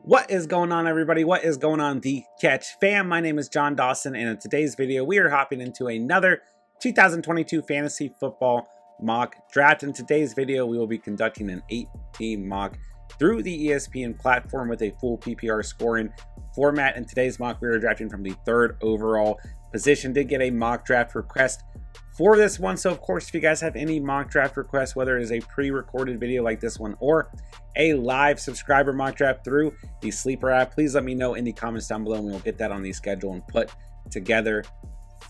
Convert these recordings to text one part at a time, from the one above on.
What is going on, everybody? What is going on, the Catch fam? My name is Jon Dawson, and in today's video, we are hopping into another 2022 fantasy football mock draft. In today's video, we will be conducting an 8-team mock through the ESPN platform with a full PPR scoring format. In today's mock, we are drafting from the 3rd overall position. Did get a mock draft request for this one, so of course, if you guys have any mock draft requests, whether it is a pre-recorded video like this one or a live subscriber mock draft through the Sleeper app, please let me know in the comments down below, and we'll get that on the schedule and put together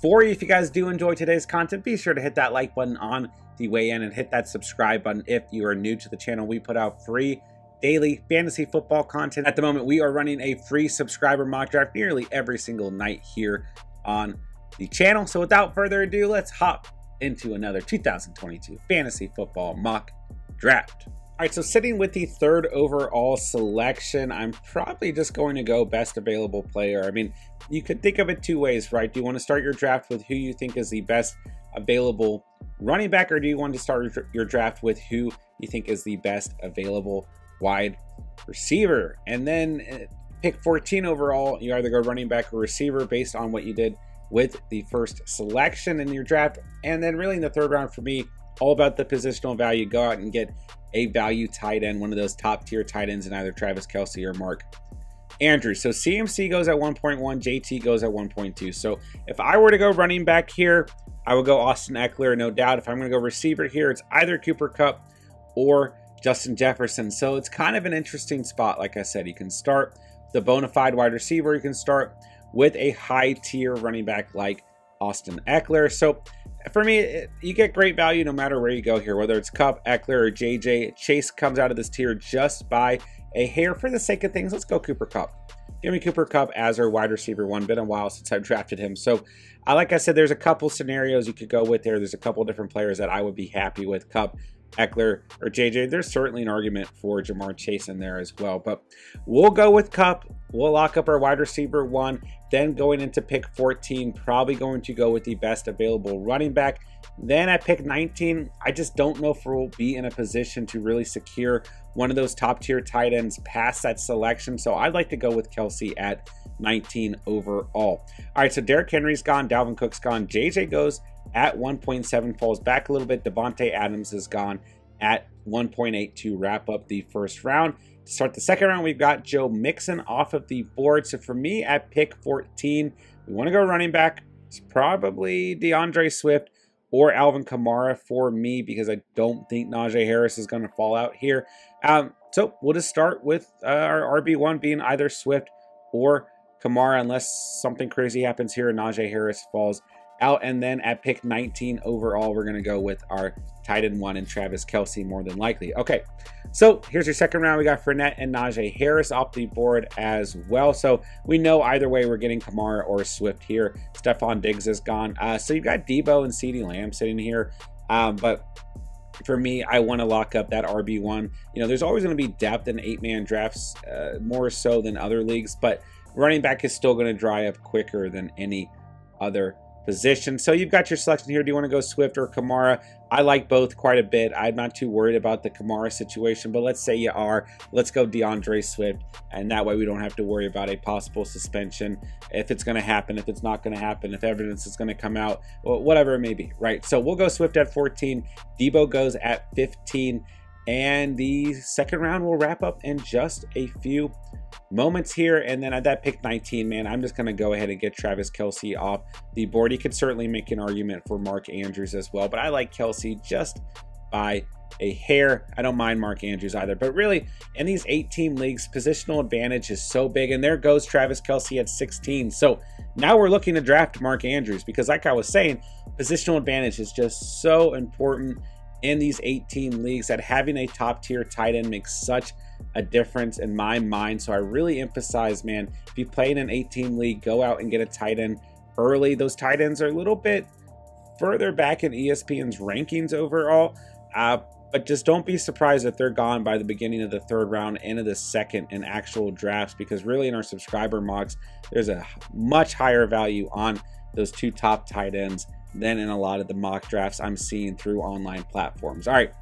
for you. If you guys do enjoy today's content, be sure to hit that like button on the way in and hit that subscribe button if you are new to the channel. We put out free daily fantasy football content. At the moment, we are running a free subscriber mock draft nearly every single night here on the channel. So without further ado, let's hop into another 2022 fantasy football mock draft. All right, so sitting with the 3rd overall selection, I'm probably just going to go best available player. I mean, you could think of it two ways, right? Do you want to start your draft with who you think is the best available running back, or do you want to start your draft with who you think is the best available wide receiver? And then pick 14 overall, you either go running back or receiver based on what you did with the first selection in your draft. And then really in the 3rd round for me, all about the positional value. Go out and get a value tight end, one of those top tier tight ends in either Travis Kelce or Mark Andrews. So CMC goes at 1.1, JT goes at 1.2. So if I were to go running back here, I would go Austin Eckler, no doubt. If I'm going to go receiver here, it's either Cooper Kupp or Justin Jefferson. So it's kind of an interesting spot. Like I said, you can start the bona fide wide receiver. You can start with a high tier running back like Austin Eckler. So for me, you get great value no matter where you go here, whether it's Kupp, Eckler, or JJ. Chase comes out of this tier just by a hair. For the sake of things, let's go Cooper Kupp. Give me Cooper Kupp as our wide receiver one. Been a while since I've drafted him. So like I said, there's a couple scenarios you could go with there. There's a couple different players that I would be happy with. Kupp, Eckler, or JJ. There's certainly an argument for Jamar Chase in there as well, but we'll go with Kupp. We'll lock up our wide receiver one. Then going into pick 14, probably going to go with the best available running back. Then at pick 19, I just don't know if we'll be in a position to really secure one of those top tier tight ends past that selection. So I'd like to go with Kelce at 19 overall. All right, so Derrick Henry's gone, Dalvin Cook's gone, JJ goes at 1.7, falls back a little bit. Devontae Adams is gone at 1.8 to wrap up the first round. To start the second round, we've got Joe Mixon off of the board. So for me at pick 14, we want to go running back. It's probably DeAndre Swift or Alvin Kamara for me, because I don't think Najee Harris is going to fall out here. So we'll just start with our RB1 being either Swift or Kamara, unless something crazy happens here and Najee Harris falls out. And then at pick 19 overall, we're going to go with our tight end one and Travis Kelce more than likely. Okay, so here's your second round. We got Fournette and Najee Harris off the board as well. So we know either way we're getting Kamara or Swift here. Stephon Diggs is gone. So you've got Debo and CeeDee Lamb sitting here. But for me, I want to lock up that RB1. You know, there's always going to be depth in 8-man drafts, more so than other leagues, but running back is still going to dry up quicker than any other position. So you've got your selection here. Do you want to go Swift or Kamara? I like both quite a bit. I'm not too worried about the Kamara situation, but let's say you are. Let's go DeAndre Swift, and that way we don't have to worry about a possible suspension, if it's going to happen, if it's not going to happen, if evidence is going to come out, whatever it may be, right? So we'll go Swift at 14. Debo goes at 15. And the second round will wrap up in just a few moments here. And then at that pick 19, man, I'm just going to go ahead and get Travis Kelce off the board. You could certainly make an argument for Mark Andrews as well, but I like Kelce just by a hair. I don't mind Mark Andrews either, but really in these 8-team leagues, positional advantage is so big. And there goes Travis Kelce at 16. So now we're looking to draft Mark Andrews, because like I was saying, positional advantage is just so important in these 8-team leagues, that having a top tier tight end makes such a difference in my mind. So I really emphasize, man, if you play in an 8-team league, go out and get a tight end early. Those tight ends are a little bit further back in ESPN's rankings overall, but just don't be surprised if they're gone by the beginning of the 3rd round, into the second in actual drafts, because really in our subscriber mocks, there's a much higher value on those 2 top tight ends than in a lot of the mock drafts I'm seeing through online platforms. All right,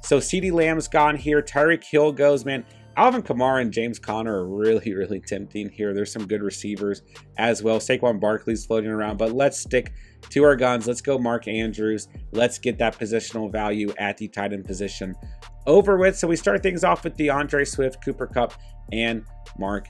so CeeDee Lamb's gone here. Tyreek Hill goes, man. Alvin Kamara and James Conner are really tempting here. There's some good receivers as well. Saquon Barkley's floating around, but let's stick to our guns. Let's go Mark Andrews. Let's get that positional value at the tight end position over with. So we start things off with DeAndre Swift, Cooper Kupp, and Mark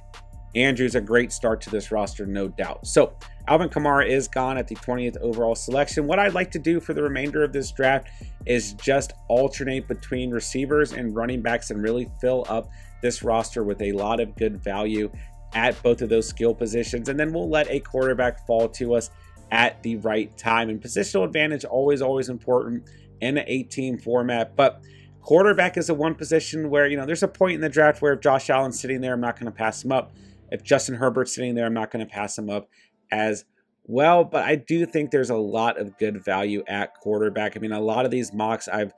Andrews. A great start to this roster, no doubt. So Alvin Kamara is gone at the 20th overall selection. What I'd like to do for the remainder of this draft is just alternate between receivers and running backs and really fill up this roster with a lot of good value at both of those skill positions. And then we'll let a quarterback fall to us at the right time. And positional advantage, always important in an 8-team format. But quarterback is the one position where, you know, there's a point in the draft where if Josh Allen's sitting there, I'm not going to pass him up. If Justin Herbert's sitting there, I'm not going to pass him up as well. But I do think there's a lot of good value at quarterback. I mean, a lot of these mocks, I've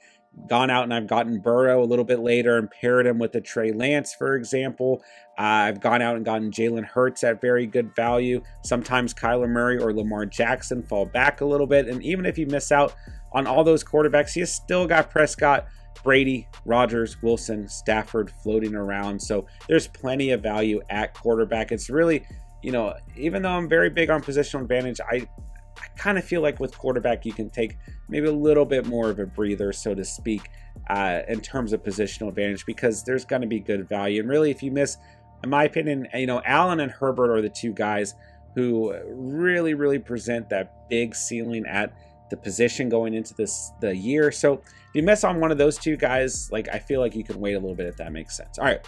gone out and I've gotten Burrow a little bit later and paired him with the Trey Lance, for example. I've gone out and gotten Jalen Hurts at very good value. Sometimes Kyler Murray or Lamar Jackson fall back a little bit. And even if you miss out on all those quarterbacks, you still got Prescott, Brady, Rodgers, Wilson, Stafford floating around. So there's plenty of value at quarterback. It's really, you know, even though I'm very big on positional advantage, I kind of feel like with quarterback you can take maybe a little bit more of a breather, so to speak, in terms of positional advantage, because there's going to be good value. And really, if you miss, in my opinion, you know, Allen and Herbert are the two guys who really present that big ceiling at the position going into the year. So if you miss on one of those two guys, like, I feel like you can wait a little bit, if that makes sense. All right.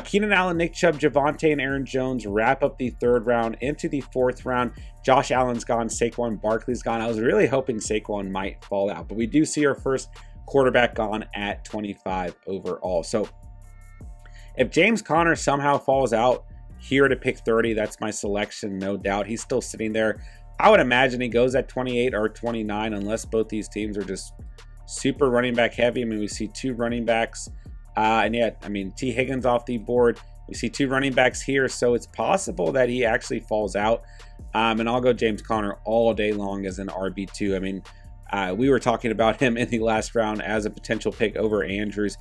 Keenan Allen, Nick Chubb, Javonte, and Aaron Jones wrap up the third round. Into the fourth round, Josh Allen's gone, Saquon Barkley's gone. I was really hoping Saquon might fall out, but we do see our first quarterback gone at 25 overall. So if James Conner somehow falls out here to pick 30, that's my selection, no doubt. He's still sitting there. I would imagine he goes at 28 or 29 unless both these teams are just super running back heavy. I mean, we see two running backs. And yet, I mean, T. Higgins off the board. We see two running backs here, so it's possible that he actually falls out. And I'll go James Conner all day long as an RB2. I mean, we were talking about him in the last round as a potential pick over Andrews.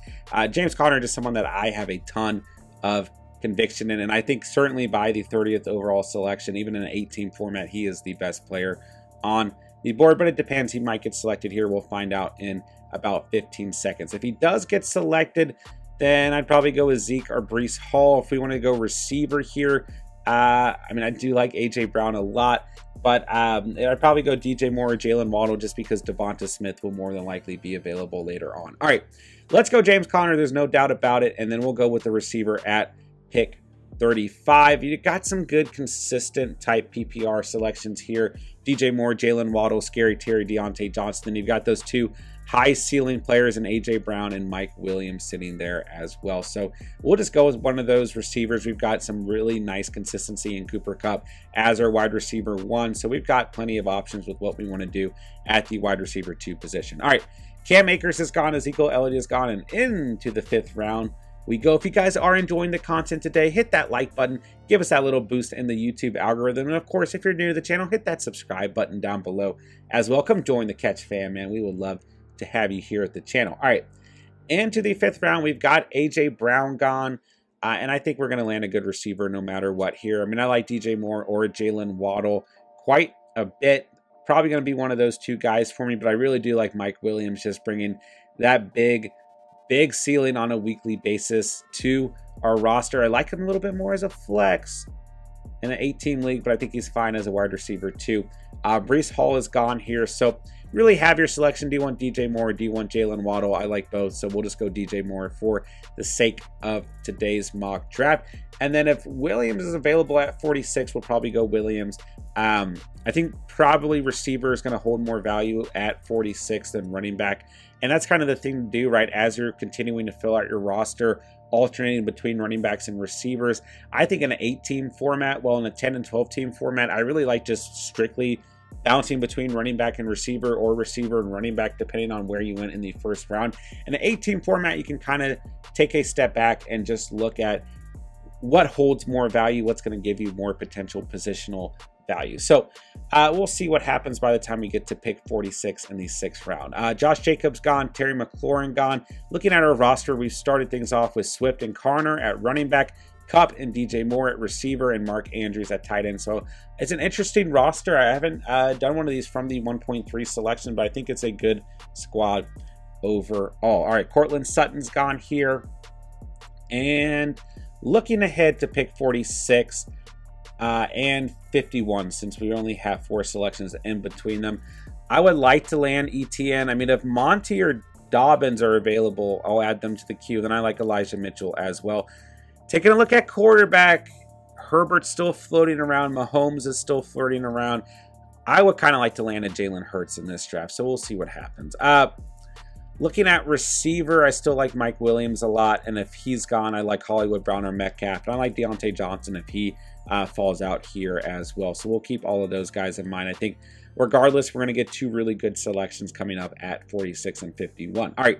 James Conner is someone that I have a ton of conviction in, and I think certainly by the 30th overall selection, even in an 8-team format, he is the best player on the board. But it depends. He might get selected here. We'll find out in about 15 seconds. If he does get selected, then I'd probably go with Zeke or Breece Hall. If we want to go receiver here, I mean, I do like A.J. Brown a lot, but I'd probably go DJ Moore or Jalen Waddle just because Devonta Smith will more than likely be available later on. All right, let's go James Conner. There's no doubt about it. And then we'll go with the receiver at pick 35. You got some good consistent type PPR selections here. DJ Moore, Jalen Waddle, Scary Terry, Deontay Johnson. Then you've got those two high ceiling players in A.J. Brown and Mike Williams sitting there as well. So we'll just go with one of those receivers. We've got some really nice consistency in Cooper Kupp as our wide receiver 1. So we've got plenty of options with what we want to do at the wide receiver 2 position. All right, Cam Akers is gone, Ezekiel Elliott is gone, and into the 5th round we go. If you guys are enjoying the content today, hit that like button, give us that little boost in the YouTube algorithm. And of course, if you're new to the channel, hit that subscribe button down below as well. Come join the Catch fam, man. We would love to have you here at the channel. All right, into the 5th round, we've got A.J. Brown gone. And I think we're going to land a good receiver no matter what here. I mean, I like DJ Moore or Jalen Waddle quite a bit. Probably going to be one of those two guys for me, but I really do like Mike Williams, just bringing that big ceiling on a weekly basis to our roster. I like him a little bit more as a flex in an 8-team league, but I think he's fine as a wide receiver too. Breece Hall is gone here, so really have your selection. Do you want DJ Moore or do you want Jalen Waddle? I like both, so we'll just go DJ Moore for the sake of today's mock draft. And then if Williams is available at 46, we'll probably go Williams. I think probably receiver is going to hold more value at 46 than running back. And that's kind of the thing to do, right? As you're continuing to fill out your roster, alternating between running backs and receivers. I think in an 8-team format, well, in a 10 and 12-team format, I really like just strictly bouncing between running back and receiver, or receiver and running back, depending on where you went in the 1st round. In an 8-team format, you can kind of take a step back and just look at what holds more value, what's going to give you more potential positional value. So we'll see what happens by the time we get to pick 46 in the 6th round. Josh Jacobs gone, Terry McLaurin gone. Looking at our roster, we've started things off with Swift and Connor at running back, Kupp and DJ Moore at receiver, and Mark Andrews at tight end. So it's an interesting roster. I haven't done one of these from the 1.3 selection, but I think it's a good squad overall. All right, Cortland Sutton's gone here. And looking ahead to pick 46 and 51, since we only have 4 selections in between them, I would like to land ETN. I mean, if Monty or Dobbins are available, I'll add them to the queue. Then I like Elijah Mitchell as well. Taking a look at quarterback, Herbert's still floating around. Mahomes is still floating around. I would kind of like to land a Jalen Hurts in this draft, so we'll see what happens. Looking at receiver, I still like Mike Williams a lot, and if he's gone, I like Hollywood Brown or Metcalf, and I like Deontay Johnson if he falls out here as well. So we'll keep all of those guys in mind. I think regardless, we're going to get 2 really good selections coming up at 46 and 51. All right,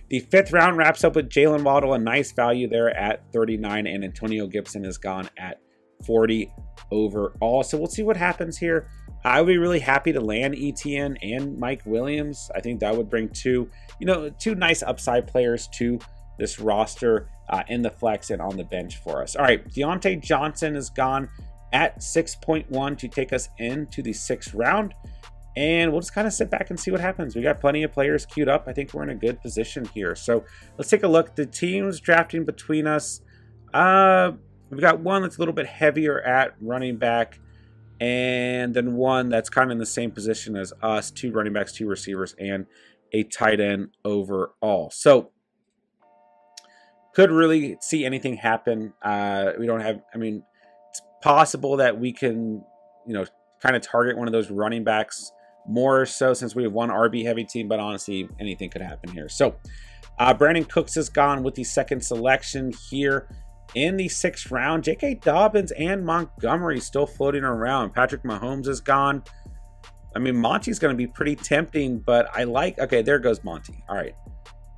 the 5th round wraps up with Jalen Waddle, a nice value there at 39, and Antonio Gibson is gone at 40 overall. So we'll see what happens here. I would be really happy to land ETN and Mike Williams. I think that would bring two nice upside players to this roster in the flex and on the bench for us. All right, Deontay Johnson is gone at 6.1 to take us into the 6th round. And we'll just kind of sit back and see what happens. We got plenty of players queued up. I think we're in a good position here. So let's take a look. The teams drafting between us. We've got one that's a little bit heavier at running back, and then one that's kind of in the same position as us, 2 running backs, 2 receivers, and a tight end overall. So could really see anything happen. We don't have, I mean, it's possible that we can, kind of target one of those running backs more so since we have one RB heavy team, but honestly, anything could happen here. So Brandon Cooks is gone with the 2nd selection here. In the 6th round, J.K. Dobbins and Montgomery still floating around. Patrick Mahomes is gone. I mean, Monty's going to be pretty tempting, but I like... Okay, there goes Monty. All right.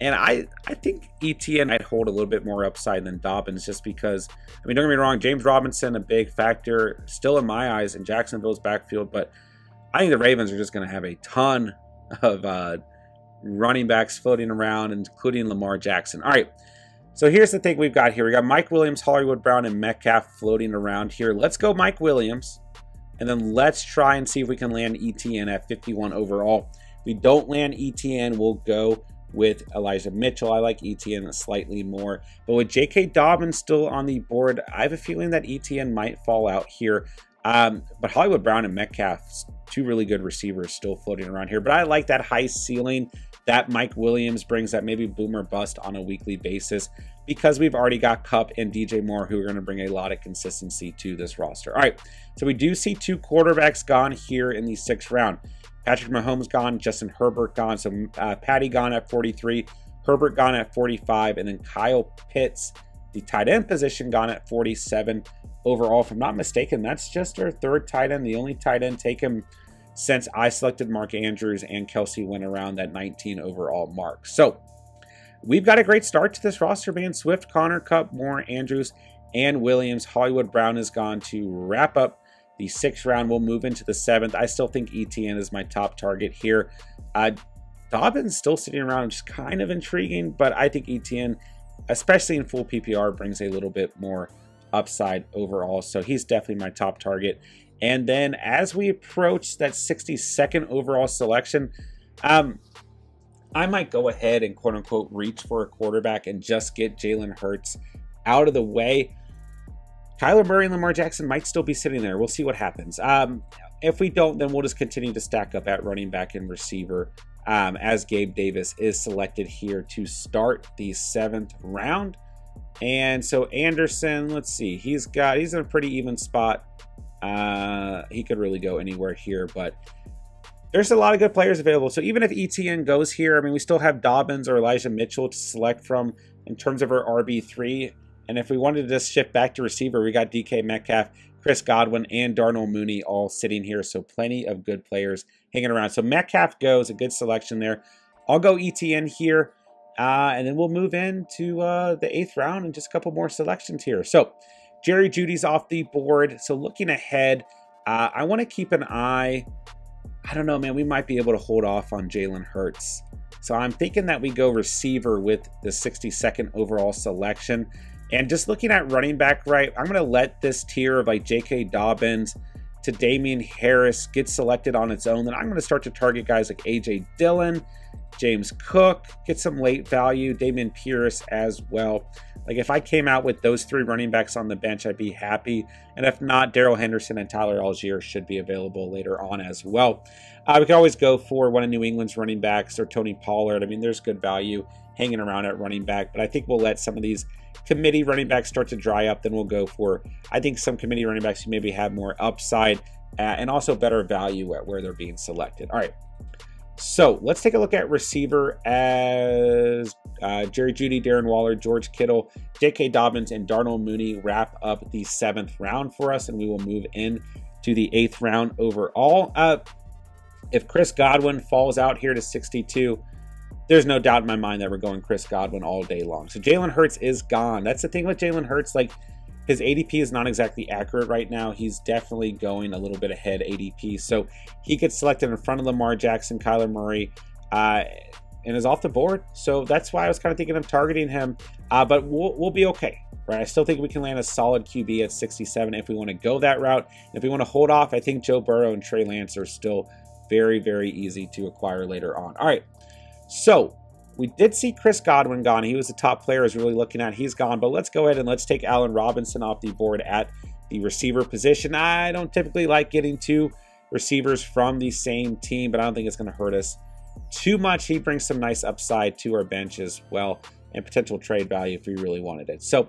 And I think ETN might hold a little bit more upside than Dobbins just because... I mean, don't get me wrong, James Robinson, a big factor still in my eyes in Jacksonville's backfield, but I think the Ravens are just going to have a ton of running backs floating around, including Lamar Jackson. All right. So here's the thing we've got here. We got Mike Williams, Hollywood Brown, and Metcalf floating around here. Let's go Mike Williams, and then let's try and see if we can land ETN at 51 overall. If we don't land ETN, we'll go with Elijah Mitchell. I like ETN slightly more. But with J.K. Dobbins still on the board, I have a feeling that ETN might fall out here. But Hollywood Brown and Metcalf, 2 really good receivers still floating around here. But I like that high ceiling that Mike Williams brings, that maybe boom or bust on a weekly basis, because we've already got Kupp and DJ Moore who are going to bring a lot of consistency to this roster. All right, so we do see 2 quarterbacks gone here in the 6th round. Patrick Mahomes gone, Justin Herbert gone, so Patty gone at 43, Herbert gone at 45, and then Kyle Pitts, the tight end position, gone at 47 overall. If I'm not mistaken, that's just our 3rd tight end, the only tight end taken since I selected Mark Andrews and Kelsey went around that 19 overall mark. So we've got a great start to this roster, man. Swift, Connor, Kupp, Moore, Andrews, and Williams. Hollywood Brown is gone to wrap up the 6th round. We'll move into the 7th. I still think ETN is my top target here. Dobbins still sitting around, which is kind of intriguing, but I think ETN, especially in full PPR, brings a little bit more upside overall. So he's definitely my top target. And then as we approach that 62nd overall selection, I might go ahead and quote unquote reach for a quarterback and just get Jalen Hurts out of the way. Kyler Murray and Lamar Jackson might still be sitting there. We'll see what happens. If we don't, then we'll just continue to stack up at running back and receiver as Gabe Davis is selected here to start the 7th round. And so Anderson, let's see, he's in a pretty even spot. He could really go anywhere here, but there's a lot of good players available. So even if ETN goes here, I mean, we still have Dobbins or Elijah Mitchell to select from in terms of our RB3. And if we wanted to just shift back to receiver, we got DK Metcalf, Chris Godwin, and Darnell Mooney all sitting here. So plenty of good players hanging around. So Metcalf goes, a good selection there. I'll go ETN here. And then we'll move into the 8th round and just a couple more selections here. So Jerry Jeudy's off the board. So looking ahead, I want to keep an eye. I don't know, man. We might be able to hold off on Jalen Hurts. So I'm thinking that we go receiver with the 62nd overall selection. And just looking at running back, right, I'm going to let this tier of like J.K. Dobbins to Damien Harris get selected on its own. Then I'm going to start to target guys like A.J. Dillon, James Cook, get some late value, Damien Pierce as well. Like if I came out with those 3 running backs on the bench, I'd be happy. And if not, Darrell Henderson and Tyler Algier should be available later on as well. We could always go for one of New England's running backs or Tony Pollard. I mean, there's good value hanging around at running back, but I think we'll let some of these committee running backs start to dry up. Then we'll go for, I think, some committee running backs who maybe have more upside and also better value at where they're being selected. All right. So let's take a look at receiver as Jerry Jeudy, Darren Waller, George Kittle, J.K. Dobbins, and Darnell Mooney wrap up the 7th round for us, and we will move in to the 8th round overall. If Chris Godwin falls out here to 62, there's no doubt in my mind that we're going Chris Godwin all day long. So Jalen Hurts is gone. That's the thing with Jalen Hurts. Like, his ADP is not exactly accurate right now. He's definitely going a little bit ahead ADP. So he gets selected in front of Lamar Jackson, Kyler Murray, and is off the board. So that's why I was kind of thinking of targeting him. But we'll be okay, right? I still think we can land a solid QB at 67 if we want to go that route. If we want to hold off, I think Joe Burrow and Trey Lance are still very, very easy to acquire later on. All right, so we did see Chris Godwin gone. He was the top player I was really looking at. He's gone, but let's go ahead and let's take Allen Robinson off the board at the receiver position. I don't typically like getting 2 receivers from the same team, but I don't think it's going to hurt us too much. He brings some nice upside to our bench as well and potential trade value if we really wanted it. So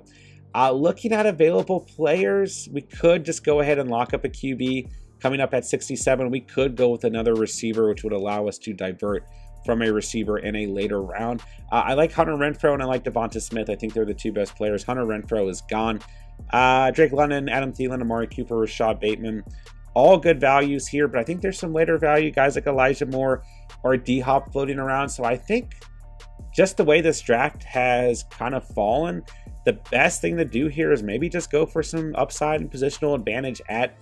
looking at available players, we could just go ahead and lock up a QB coming up at 67. We could go with another receiver, which would allow us to divert from a receiver in a later round. I like Hunter Renfrow and I like Devonta Smith. I think they're the 2 best players. Hunter Renfrow is gone. Drake London, Adam Thielen, Amari Cooper, Rashad Bateman, all good values here, but I think there's some later value. Guys like Elijah Moore or D-Hop floating around. So I think just the way this draft has kind of fallen, the best thing to do here is maybe just go for some upside and positional advantage at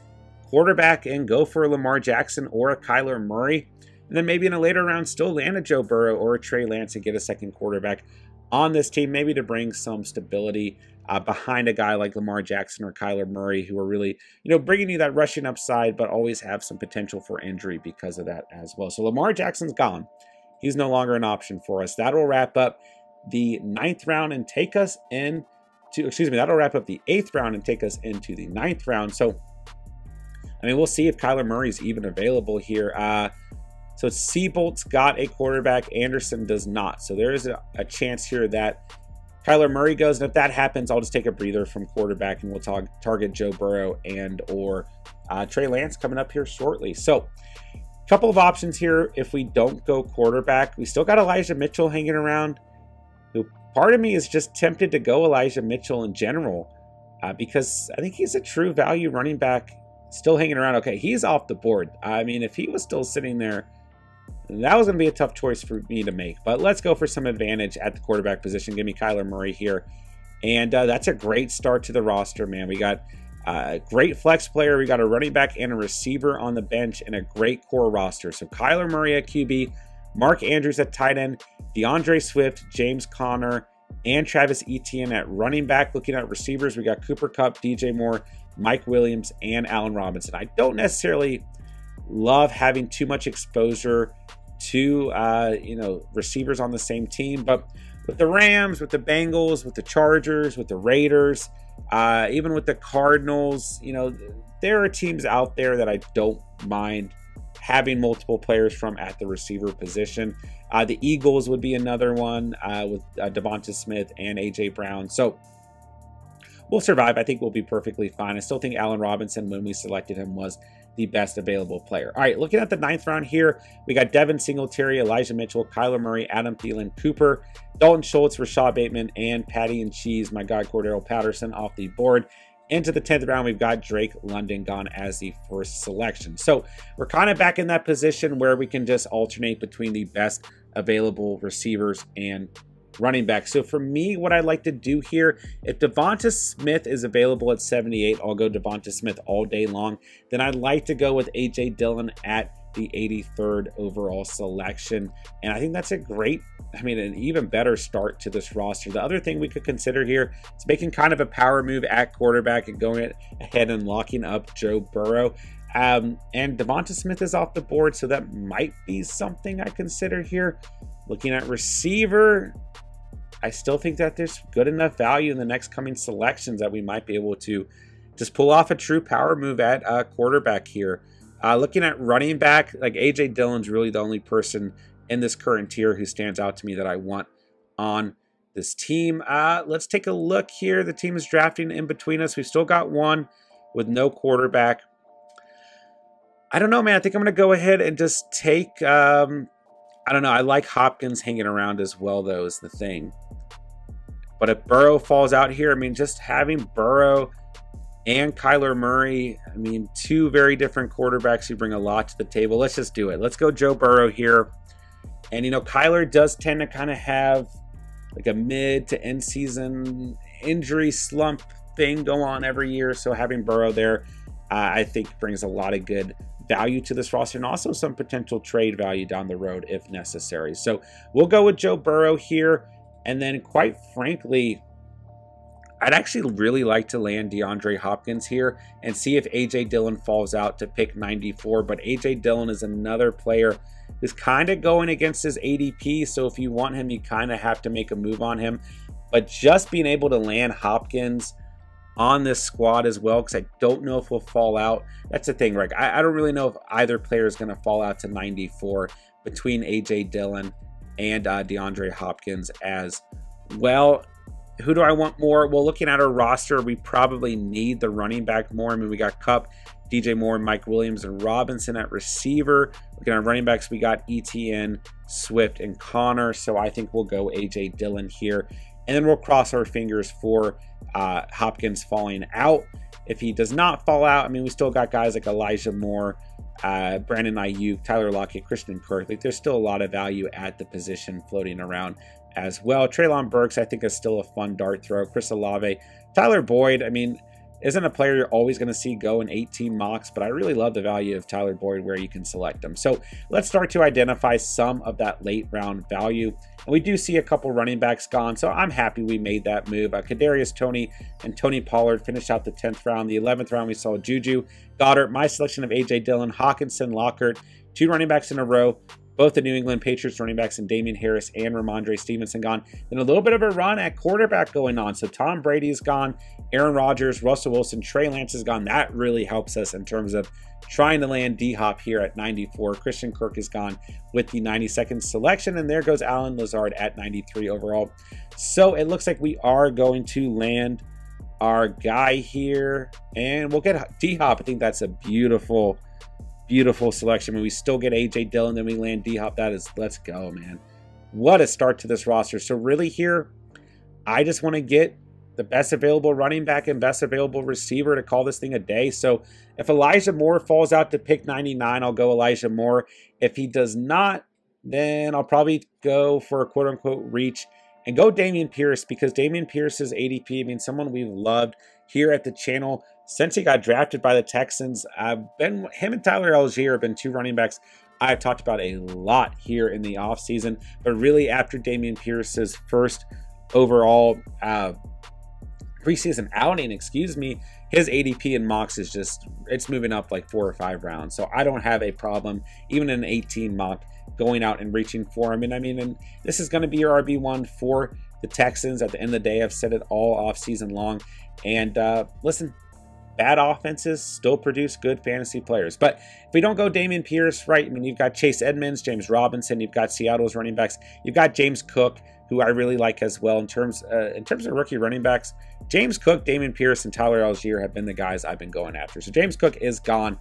quarterback and go for a Lamar Jackson or a Kyler Murray. And then maybe in a later round, still land a Joe Burrow or a Trey Lance and get a second quarterback on this team, maybe to bring some stability behind a guy like Lamar Jackson or Kyler Murray, who are really, bringing you that rushing upside, but always have some potential for injury because of that as well. So Lamar Jackson's gone. He's no longer an option for us. That will wrap up the 9th round and take us into, that'll wrap up the 8th round and take us into the 9th round. So, I mean, we'll see if Kyler Murray's even available here. So Seabolt's got a quarterback. Anderson does not. So there is a chance here that Kyler Murray goes. And if that happens, I'll just take a breather from quarterback and we'll target Joe Burrow and or Trey Lance coming up here shortly. So a couple of options here. If we don't go quarterback, we still got Elijah Mitchell hanging around, who part of me is just tempted to go Elijah Mitchell in general because I think he's a true value running back still hanging around. Okay, he's off the board. I mean, if he was still sitting there, that was going to be a tough choice for me to make. But let's go for some advantage at the quarterback position. Give me Kyler Murray here. And that's a great start to the roster, man. We got a great flex player. We got a running back and a receiver on the bench and a great core roster. So Kyler Murray at QB, Mark Andrews at tight end, DeAndre Swift, James Conner, and Travis Etienne at running back. Looking at receivers, we got Cooper Kupp, DJ Moore, Mike Williams, and Allen Robinson. I don't necessarily love having too much exposure to receivers on the same team, but with the Rams, with the Bengals, with the Chargers, with the Raiders, even with the Cardinals, there are teams out there that I don't mind having multiple players from at the receiver position. The Eagles would be another one with Devonta Smith and A.J. Brown. So we'll survive. I think we'll be perfectly fine. I still think Allen Robinson, when we selected him, was the best available player. All right, looking at the 9th round here, we got Devin Singletary, Elijah Mitchell, Kyler Murray, Adam Thielen, Cooper, Dalton Schultz, Rashad Bateman, and Patty and Cheese, my guy Cordero Patterson, off the board. Into the 10th round, we've got Drake London gone as the first selection. So we're kind of back in that position where we can just alternate between the best available receivers and running back. So for me, what I'd like to do here, if Devonta Smith is available at 78, I'll go Devonta Smith all day long. Then I'd like to go with A.J. Dillon at the 83rd overall selection. And I think that's a great, an even better start to this roster. The other thing we could consider here is making kind of a power move at quarterback and going ahead and locking up Joe Burrow. And Devonta Smith is off the board, so that might be something I consider here. Looking at receiver, I still think that there's good enough value in the next coming selections that we might be able to just pull off a true power move at quarterback here. Looking at running back, like A.J. Dillon's really the only person in this current tier who stands out to me that I want on this team. Let's take a look here. The team is drafting in between us. We've still got one with no quarterback. I don't know, man. I think I'm going to go ahead and just take, I don't know. I like Hopkins hanging around as well, though, is the thing. But if Burrow falls out here, just having Burrow and Kyler Murray, two very different quarterbacks who bring a lot to the table. Let's just do it. Let's go Joe Burrow here. And, Kyler does tend to kind of have like a mid to end season injury slump thing go on every year. So having Burrow there, I think brings a lot of good value to this roster and also some potential trade value down the road if necessary. So we'll go with Joe Burrow here. And then quite frankly, I'd actually really like to land DeAndre Hopkins here and see if A.J. Dillon falls out to pick 94. But A.J. Dillon is another player who's kind of going against his ADP. So if you want him, you kind of have to make a move on him. But just being able to land Hopkins on this squad as well, because I don't know if we'll fall out. That's the thing, right? I don't really know if either player is going to fall out to 94 between A.J. Dillon and DeAndre Hopkins as well. Who do I want more? Well, looking at our roster, we probably need the running back more. We got Kupp, DJ Moore, Mike Williams, and Robinson at receiver. Looking at running backs, we got ETN, Swift, and Connor. So I think we'll go A.J. Dillon here. And then we'll cross our fingers for Hopkins falling out. If he does not fall out, we still got guys like Elijah Moore, Brandon Ayuk, Tyler Lockett, Christian Kirk. Like, there's still a lot of value at the position floating around as well. Treylon Burks, I think, is still a fun dart throw. Chris Olave, Tyler Boyd, isn't a player you're always going to see go in 18 mocks, but I really love the value of Tyler Boyd where you can select him. So let's start to identify some of that late round value. And we do see a couple running backs gone, so I'm happy we made that move. Kadarius Toney and Tony Pollard finished out the 10th round. The 11th round, we saw Juju, Goddard, my selection of A.J. Dillon, Hawkinson, Lockhart, two running backs in a row. Both the New England Patriots running backs and Damien Harris and Ramondre Stevenson gone. Then a little bit of a run at quarterback going on. So Tom Brady's gone, Aaron Rodgers, Russell Wilson, Trey Lance is gone. That really helps us in terms of trying to land D-Hop here at 94. Christian Kirk is gone with the 92nd selection. And there goes Allen Lazard at 93 overall. So it looks like we are going to land our guy here. And we'll get D-Hop. I think that's a beautiful selection. We still get A.J. Dillon, then we land D-Hop. That is, let's go, man. What a start to this roster. So really here, I just want to get the best available running back and best available receiver to call this thing a day. So if Elijah Moore falls out to pick 99, I'll go Elijah Moore. If he does not, then I'll probably go for a quote-unquote reach and go Damien Pierce, because Damien Pierce's ADP, someone we've loved here at the channel since he got drafted by the Texans. Him and Tyler Algier have been two running backs I've talked about a lot here in the offseason. But really, after Damien Pierce's first overall preseason outing, his ADP in mocks is just, it's moving up like 4 or 5 rounds. So I don't have a problem, even in an 18 mock, going out and reaching for him. And this is going to be your RB1 for the Texans. At the end of the day, I've said it all off season long. And listen, bad offenses still produce good fantasy players. But if we don't go Damien Pierce, right, you've got Chase Edmonds, James Robinson, you've got Seattle's running backs, you've got James Cook, who I really like as well. In terms of rookie running backs, James Cook, Damien Pierce, and Tyler Algier have been the guys I've been going after. So James Cook is gone.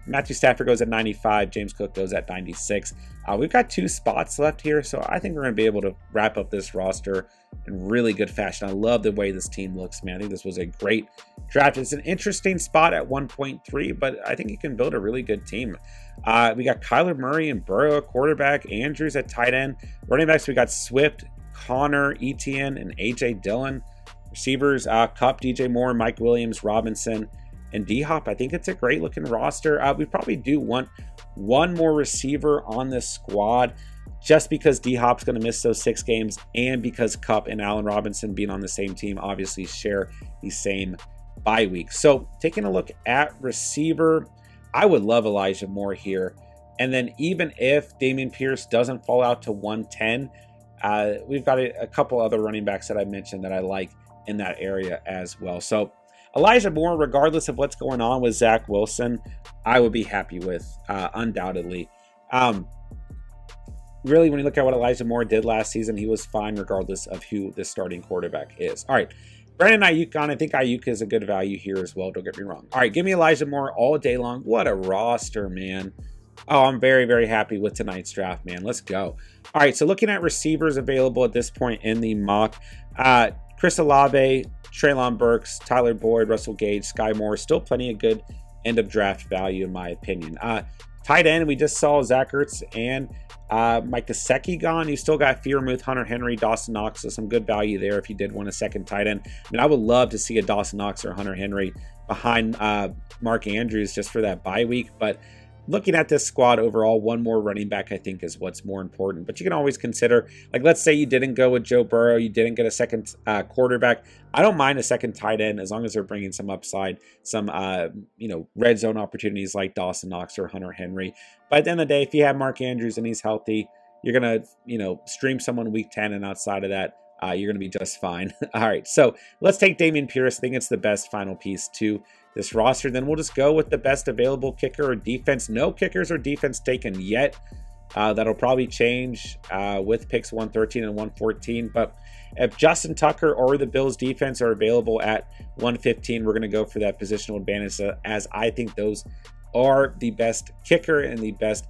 Matthew Stafford goes at 95. James Cook goes at 96. We've got 2 spots left here, so I think we're going to be able to wrap up this roster in really good fashion. I love the way this team looks, man. I think this was a great draft. It's an interesting spot at 1.3, but I think you can build a really good team. We got Kyler Murray and Burrow at quarterback, Andrews at tight end. Running backs, we got Swift, Connor, Etienne, and A.J. Dillon. Receivers, Kupp, DJ Moore, Mike Williams, Robinson, and D-Hop. I think it's a great looking roster. We probably do want one more receiver on this squad just because D-Hop's going to miss those 6 games and because Kupp and Allen Robinson being on the same team obviously share the same bye week. So taking a look at receiver, I would love Elijah Moore here. And then even if Damien Pierce doesn't fall out to 110, we've got a couple other running backs that I mentioned that I like in that area as well. So Elijah Moore, regardless of what's going on with Zach Wilson, I would be happy with, undoubtedly. Really, when you look at what Elijah Moore did last season, he was fine regardless of who the starting quarterback is. All right, Brandon Ayuk on. I think Ayuk is a good value here as well. Don't get me wrong. All right, give me Elijah Moore all day long. What a roster, man. Oh, I'm very, very happy with tonight's draft, man. Let's go. All right, so looking at receivers available at this point in the mock, Chris Olave, Treylon Burks, Tyler Boyd, Russell Gage, Sky Moore, still plenty of good end of draft value in my opinion. Tight end, we just saw Zach Ertz and Mike Gesicki gone. You still got Freiermuth, Hunter Henry, Dawson Knox, so some good value there if you did want a second tight end. I mean, I would love to see a Dawson Knox or Hunter Henry behind Mark Andrews just for that bye week, but looking at this squad overall, one more running back I think is what's more important. But you can always consider, like, let's say you didn't go with Joe Burrow, you didn't get a second quarterback. I don't mind a second tight end as long as they're bringing some upside, some red zone opportunities like Dawson Knox or Hunter Henry. But at the end of the day, if you have Mark Andrews and he's healthy, you're gonna stream someone week 10, and outside of that, you're gonna be just fine. All right, so let's take Damien Pierce. I think it's the best final piece to this roster. Then we'll just go with the best available kicker or defense. No kickers or defense taken yet. That'll probably change with picks 113 and 114. But if Justin Tucker or the Bills defense are available at 115, we're going to go for that positional advantage, as I think those are the best kicker and the best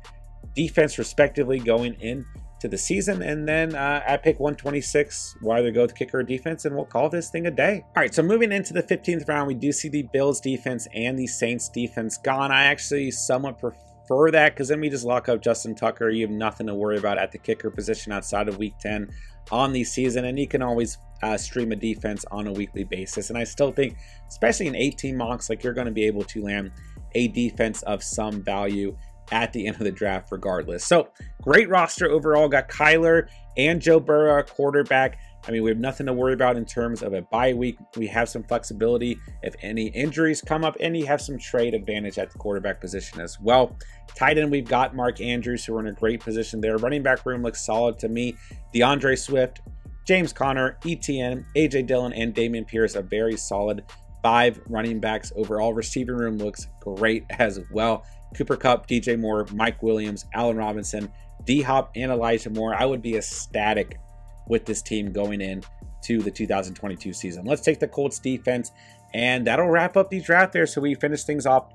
defense respectively going in to the season. And then at pick 126, we'll either go with kicker or defense, and we'll call this thing a day. All right, so moving into the 15th round, we do see the Bills defense and the Saints defense gone. I actually somewhat prefer that, because then we just lock up Justin Tucker. You have nothing to worry about at the kicker position outside of week 10 on the season, and you can always stream a defense on a weekly basis. And I still think, especially in 18 mocks, like, you're going to be able to land a defense of some value at the end of the draft regardless. So great roster overall. Got Kyler and Joe Burrow, quarterback. I mean, we have nothing to worry about in terms of a bye week. We have some flexibility if any injuries come up, and you have some trade advantage at the quarterback position as well. Tight end, we've got Mark Andrews, who are in a great position there. Running back room looks solid to me. DeAndre Swift, James Conner, Etienne, A.J. Dillon, and Damien Pierce, a very solid 5 running backs overall. Receiving room looks great as well. Cooper Kupp, DJ Moore, Mike Williams, Allen Robinson, D-Hop, and Elijah Moore. I would be ecstatic with this team going in to the 2022 season. Let's take the Colts defense, and that'll wrap up the draft there. So we finish things off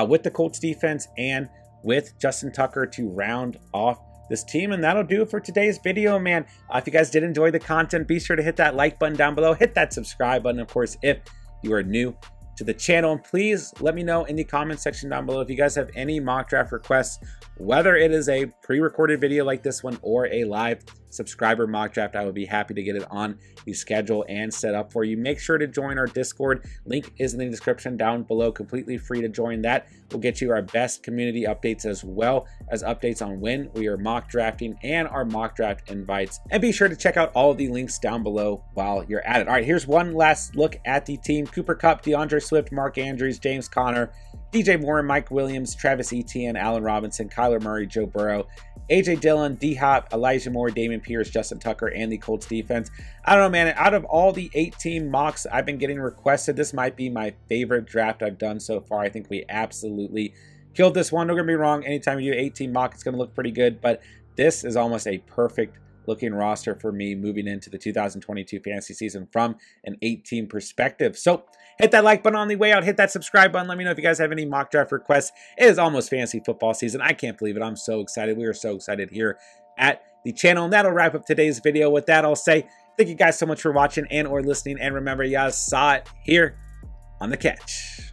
with the Colts defense and with Justin Tucker to round off this team. And that'll do it for today's video, man. If you guys did enjoy the content, be sure to hit that like button down below. Hit that subscribe button, of course, if you are new to the channel, and please let me know in the comment section down below if you guys have any mock draft requests, whether it is a pre-recorded video like this one or a live subscriber mock draft. I would be happy to get it on the schedule and set up for you. Make sure to join our Discord. Link is in the description down below. Completely free to join. That will get you our best community updates, as well as updates on when we are mock drafting and our mock draft invites. And be sure to check out all of the links down below while you're at it. All right, here's one last look at the team. Cooper Kupp, DeAndre Swift, Mark Andrews, James Conner, DJ Moore, Mike Williams, Travis Etienne, Allen Robinson, Kyler Murray, Joe Burrow, A.J. Dillon, D-Hop, Elijah Moore, Damien Pierce, Justin Tucker, and the Colts defense. I don't know, man. Out of all the 18 mocks I've been getting requested, this might be my favorite draft I've done so far. I think we absolutely killed this one. Don't get me wrong. Anytime you do 18 mock, it's going to look pretty good, but this is almost a perfect looking roster for me moving into the 2022 fantasy season from an 18 perspective. So hit that like button on the way out, hit that subscribe button. Let me know if you guys have any mock draft requests. It is almost fantasy football season. I can't believe it. I'm so excited. We are so excited here at the channel. And that'll wrap up today's video. With that, I'll say thank you guys so much for watching and or listening. And remember, you guys saw it here on The Catch.